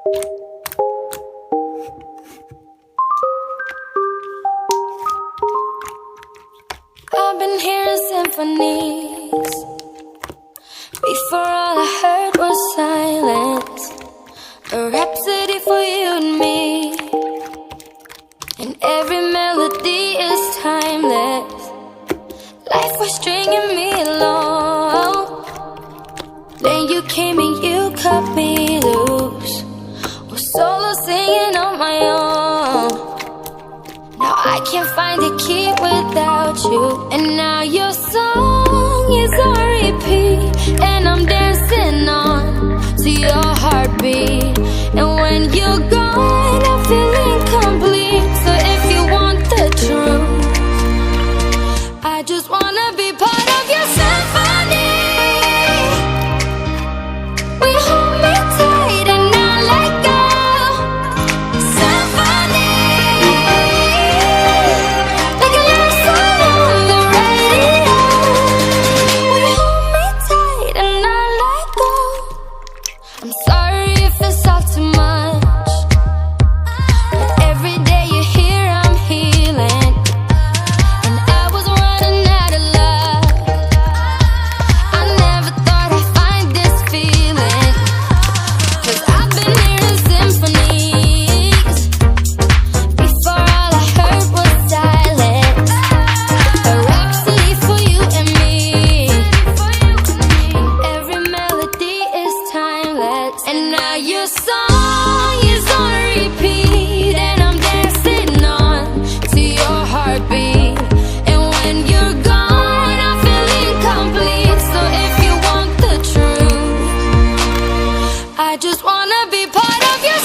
I've been hearing symphonies. Before all I heard was silence. A rhapsody for you and me. And every melody is timeless. Life was stringing me along. Then you came and you cut me loose. Was solo singing on my own. Now I can't find a key without you. And now your song is on repeat. And I'm dancing on to your heartbeat. And when you're gone, I feel incomplete. So if you want the truth, I just wanna be part of your symphony. We hold me tight and not let go. Symphony, like a love song on the radio. We hold me tight and not let go. I'm sorry if it's all too much, but every day you're here I'm healing. And I was running out of love. I never thought I'd find this feeling. 'Cause I've been hearing symphonies. Before all I heard was silence. A rhapsody for you and me. And every melody is timeless. And now your song is on repeat. And I'm dancing on to your heartbeat. And when you're gone, I feel incomplete. So if you want the truth, I just wanna be part of your